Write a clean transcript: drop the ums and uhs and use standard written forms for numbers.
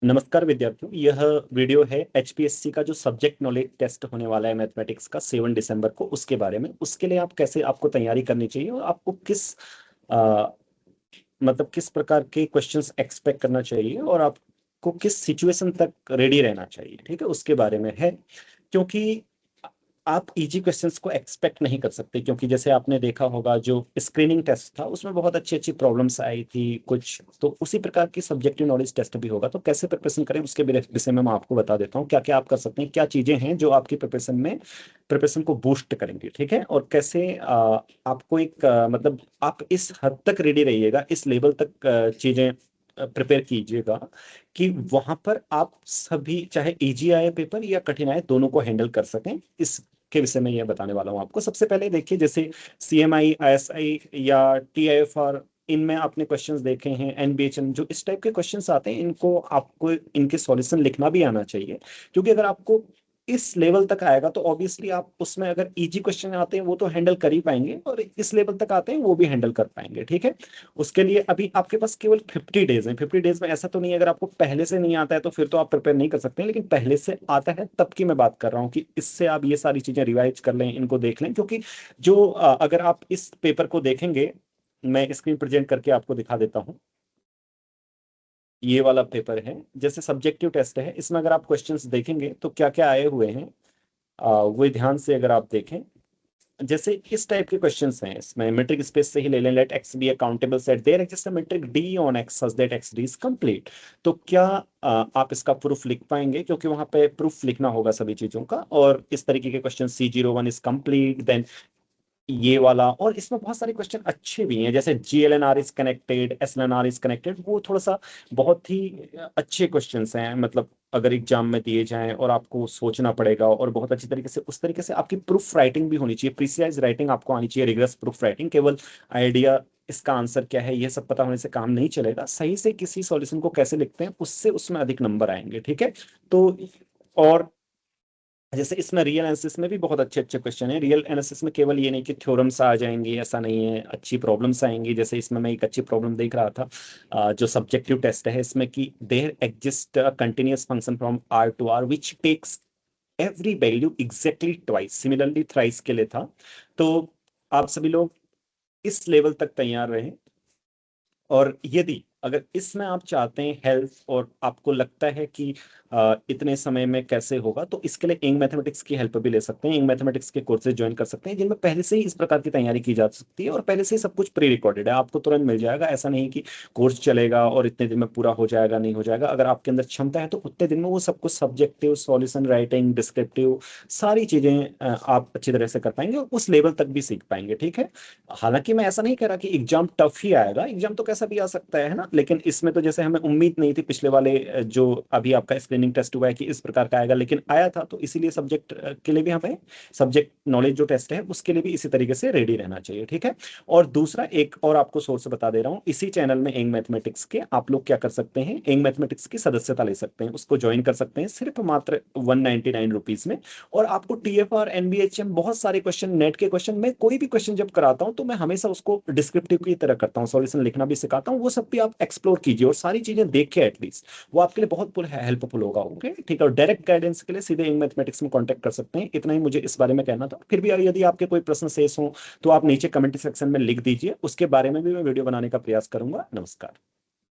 नमस्कार विद्यार्थियों, यह वीडियो है एचपीएससी का जो सब्जेक्ट नॉलेज टेस्ट होने वाला है मैथमेटिक्स का 7 दिसंबर को, उसके बारे में। उसके लिए आप कैसे आपको तैयारी करनी चाहिए और आपको किस आ, मतलब किस प्रकार के क्वेश्चंस एक्सपेक्ट करना चाहिए और आपको किस सिचुएशन तक रेडी रहना चाहिए, ठीक है, उसके बारे में है। क्योंकि आप इजी क्वेश्चंस को एक्सपेक्ट नहीं कर सकते, क्योंकि जैसे आपने देखा होगा जो स्क्रीनिंग टेस्ट था उसमें बहुत अच्छी अच्छी प्रॉब्लम्स आई थी कुछ, तो उसी प्रकार की सब्जेक्टिव नॉलेज टेस्ट भी होगा। तो कैसे प्रिपरेशन करें उसके विषय में मैं आपको बता देता हूँ, क्या क्या आप कर सकते हैं, क्या चीजें हैं जो आपकी प्रिपरेशन को बूस्ट करेंगे, ठीक है। और कैसे आपको एक मतलब आप इस हद तक रेडी रहिएगा, इस लेवल तक चीजें प्रिपेयर कीजिएगा कि वहां पर आप सभी, चाहे इजी आए पेपर या कठिन आए, दोनों को हैंडल कर सकें। इस के विषय में यह बताने वाला हूं आपको। सबसे पहले देखिए, जैसे सीएमआई, आईएसआई या टीआईएफआर, इनमें आपने क्वेश्चंस देखे हैं। एनबीएचएम, जो इस टाइप के क्वेश्चंस आते हैं, इनको आपको इनके सॉल्यूशन लिखना भी आना चाहिए। क्योंकि अगर आपको इस लेवल तक आएगा तो ऑब्वियसली आप उसमें, अगर इजी क्वेश्चन आते हैं वो तो हैंडल कर ही पाएंगे, और इस लेवल तक आते हैं वो भी हैंडल कर पाएंगे, ठीक है। उसके लिए अभी आपके पास केवल 50 डेज है। 50 डेज में ऐसा तो नहीं है, अगर आपको पहले से नहीं आता है तो फिर तो आप प्रिपेयर नहीं कर सकते हैं, लेकिन पहले से आता है तब की मैं बात कर रहा हूँ कि इससे आप ये सारी चीजें रिवाइज कर लें, इनको देख लें। क्योंकि जो अगर आप इस पेपर को देखेंगे, मैं स्क्रीन प्रेजेंट करके आपको दिखा देता हूँ। ये वाला पेपर है, जैसे सब्जेक्टिव टेस्ट है, इसमें अगर आप क्वेश्चंस देखेंगे तो क्या क्या आए हुए हैं, वो ध्यान से अगर आप देखें। जैसे इस टाइप के क्वेश्चंस हैं, इसमें मीट्रिक स्पेस से ही ले लें। Let X be a countable set, there exist a metric D on X such that X D is complete. तो क्या आप इसका प्रूफ लिख पाएंगे, क्योंकि वहां पे प्रूफ लिखना होगा सभी चीजों का। और इस तरीके के question, C01 is complete, then ये वाला। और इसमें बहुत सारे क्वेश्चन अच्छे भी हैं, जैसे GLNR is connected, SLNR is connected, वो थोड़ा सा बहुत ही अच्छे क्वेश्चंस हैं। मतलब अगर एग्जाम में दिए जाएं और आपको सोचना पड़ेगा और बहुत अच्छी तरीके से, उस तरीके से आपकी प्रूफ राइटिंग भी होनी चाहिए, प्रिसाइज राइटिंग आपको आनी चाहिए, रिगरस प्रूफ राइटिंग। केवल आइडिया इसका आंसर क्या है ये सब पता होने से काम नहीं चलेगा, सही से किसी सॉल्यूशन को कैसे लिखते हैं उससे उसमें अधिक नंबर आएंगे, ठीक है। तो और जैसे इसमें रियल एनालिसिस में भी बहुत अच्छे अच्छे क्वेश्चन है। रियल एनालिसिस में केवल ये नहीं कि थ्योरम्स आ जाएंगी, ऐसा नहीं है, अच्छी प्रॉब्लम्स आएंगी। जैसे इसमें मैं एक अच्छी प्रॉब्लम देख रहा था, जो सब्जेक्टिव टेस्ट है इसमें, कि there exist continuous function from R to R which takes every value exactly twice, similarly thrice के लिए था। तो आप सभी लोग इस लेवल तक तैयार रहें। और यदि अगर इसमें आप चाहते हैं हेल्प और आपको लगता है कि इतने समय में कैसे होगा, तो इसके लिए इंग मैथमेटिक्स की हेल्प भी ले सकते हैं। इंग मैथमेटिक्स के कोर्सेज ज्वाइन कर सकते हैं, जिनमें पहले से ही इस प्रकार की तैयारी की जा सकती है और पहले से ही सब कुछ प्री रिकॉर्डेड है, आपको तुरंत मिल जाएगा। ऐसा नहीं कि कोर्स चलेगा और इतने दिन में पूरा हो जाएगा, नहीं हो जाएगा। अगर आपके अंदर क्षमता है तो उतने दिन में वो सब कुछ, सब्जेक्टिव, सॉल्यूशन राइटिंग, डिस्क्रिप्टिव, सारी चीजें आप अच्छी तरह से कर पाएंगे और उस लेवल तक भी सीख पाएंगे, ठीक है। हालांकि मैं ऐसा नहीं कह रहा कि एग्जाम टफ ही आएगा, एग्जाम तो कैसा भी आ सकता है ना। लेकिन इसमें तो जैसे हमें उम्मीद नहीं थी पिछले वाले जो अभी आपका स्क्रीनिंग टेस्ट हुआ है कि इस प्रकार का आएगा, लेकिन आया था। तो इसीलिए सब्जेक्ट के लिए भी हमें, सब्जेक्ट नॉलेज जो टेस्ट है उसके लिए भी इसी तरीके से रेडी रहना चाहिए, ठीक है। और दूसरा, एक और आपको सोर्स बता दे रहा हूँ, इसी चैनल में एंग मैथमेटिक्स के आप लोग क्या कर सकते हैं, एंग मैथमेटिक्स की सदस्यता ले सकते हैं, उसको ज्वाइन कर सकते हैं सिर्फ मात्र 199 रुपीज में। और आपको TFR, NBHM, बहुत सारे क्वेश्चन, नेट के क्वेश्चन, मैं कोई भी क्वेश्चन जब कराता हूं तो मैं हमेशा उसको डिस्क्रिप्टिव की तरह करता हूँ, सॉल्यूशन लिखना भी सिखाता हूँ। वो सब भी आप एक्सप्लोर कीजिए और सारी चीजें देखिए एटलीस्ट, वो आपके लिए बहुत हेल्पफुल होगा, ओके, ठीक है। और डायरेक्ट गाइडेंस के लिए सीधे इंग मैथमेटिक्स में कॉन्टेक्ट कर सकते हैं। इतना ही मुझे इस बारे में कहना था। फिर भी यदि आपके कोई प्रश्न शेष हो तो आप नीचे कमेंट सेक्शन में लिख दीजिए, उसके बारे में भी मैं वीडियो बनाने का प्रयास करूंगा। नमस्कार।